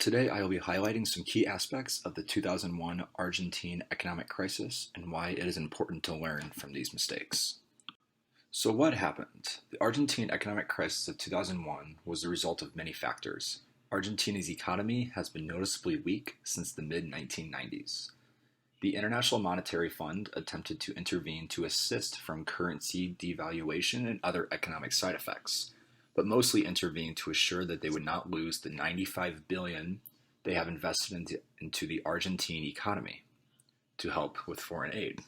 Today I will be highlighting some key aspects of the 2001 Argentine economic crisis and why it is important to learn from these mistakes. So what happened? The Argentine economic crisis of 2001 was the result of many factors. Argentina's economy has been noticeably weak since the mid-1990s. The International Monetary Fund attempted to intervene to assist from currency devaluation and other economic side effects, but mostly intervened to assure that they would not lose the $95 billion they have invested into the Argentine economy to help with foreign aid.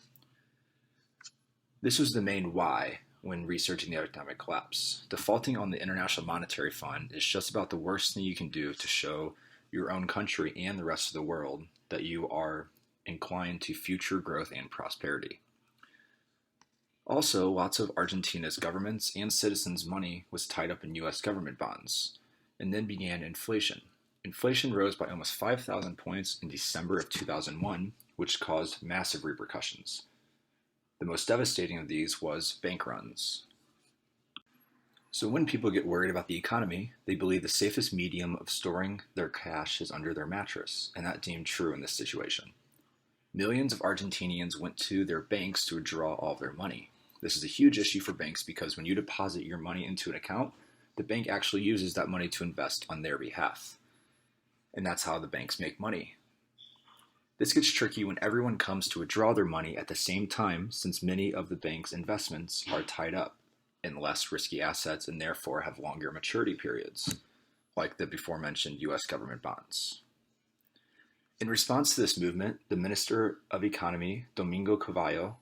This was the main why when researching the economic collapse. Defaulting on the International Monetary Fund is just about the worst thing you can do to show your own country and the rest of the world that you are inclined to future growth and prosperity. Also, lots of Argentina's government's and citizens' money was tied up in US government bonds, and then began inflation. Inflation rose by almost 5,000 points in December of 2001, which caused massive repercussions. The most devastating of these was bank runs. So when people get worried about the economy, they believe the safest medium of storing their cash is under their mattress, and that deemed true in this situation. Millions of Argentinians went to their banks to withdraw all of their money. This is a huge issue for banks because when you deposit your money into an account, the bank actually uses that money to invest on their behalf. And that's how the banks make money. This gets tricky when everyone comes to withdraw their money at the same time, since many of the bank's investments are tied up in less risky assets and therefore have longer maturity periods, like the before mentioned US government bonds. In response to this movement, the Minister of Economy, Domingo Cavallo,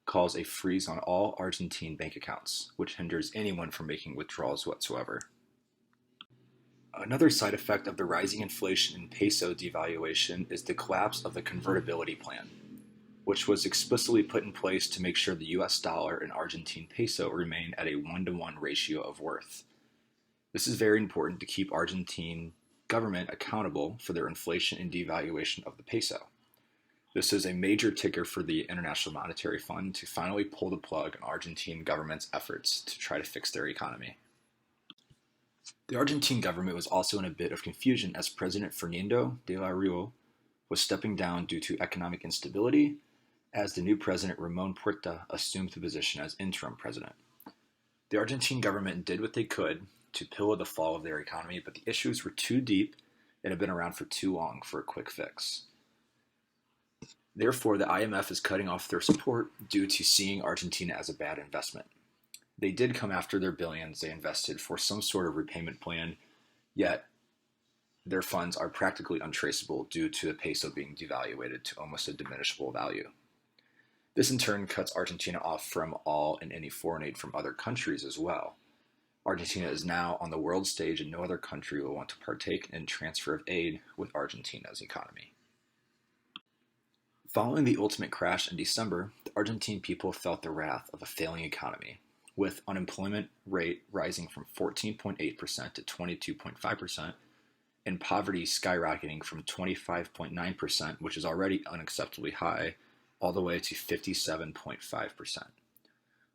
calls a freeze on all Argentine bank accounts, which hinders anyone from making withdrawals whatsoever. Another side effect of the rising inflation and peso devaluation is the collapse of the convertibility plan, which was explicitly put in place to make sure the US dollar and Argentine peso remain at a 1-to-1 ratio of worth. This is very important to keep Argentine government accountable for their inflation and devaluation of the peso. This is a major ticker for the International Monetary Fund to finally pull the plug on Argentine government's efforts to try to fix their economy. The Argentine government was also in a bit of confusion as President Fernando de la Rúa was stepping down due to economic instability, as the new president Ramon Puerta assumed the position as interim president. The Argentine government did what they could to pillow the fall of their economy, but the issues were too deep and had been around for too long for a quick fix. Therefore, the IMF is cutting off their support due to seeing Argentina as a bad investment. They did come after their billions they invested for some sort of repayment plan, yet their funds are practically untraceable due to the peso being devaluated to almost a diminishable value. This in turn cuts Argentina off from all and any foreign aid from other countries as well. Argentina is now on the world stage and no other country will want to partake in transfer of aid with Argentina's economy. Following the ultimate crash in December, the Argentine people felt the wrath of a failing economy, with unemployment rate rising from 14.8% to 22.5%, and poverty skyrocketing from 25.9%, which is already unacceptably high, all the way to 57.5%.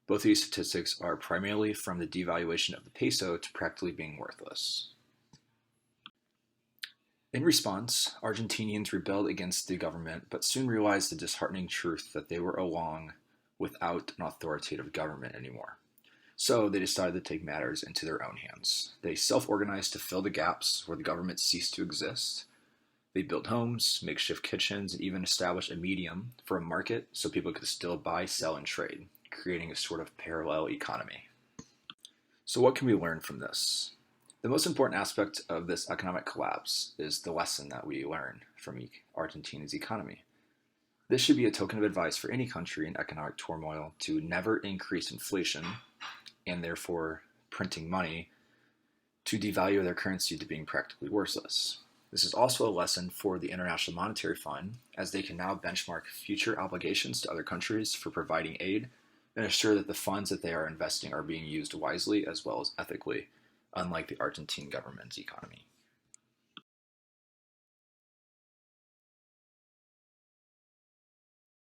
Both of these statistics are primarily from the devaluation of the peso to practically being worthless. In response, Argentinians rebelled against the government, but soon realized the disheartening truth that they were along without an authoritative government anymore. So they decided to take matters into their own hands. They self-organized to fill the gaps where the government ceased to exist. They built homes, makeshift kitchens, and even established a medium for a market so people could still buy, sell, and trade, creating a sort of parallel economy. So what can we learn from this? The most important aspect of this economic collapse is the lesson that we learn from Argentina's economy. This should be a token of advice for any country in economic turmoil to never increase inflation and therefore printing money to devalue their currency to being practically worthless. This is also a lesson for the International Monetary Fund, as they can now benchmark future obligations to other countries for providing aid and assure that the funds that they are investing are being used wisely as well as ethically, unlike the Argentine government's economy.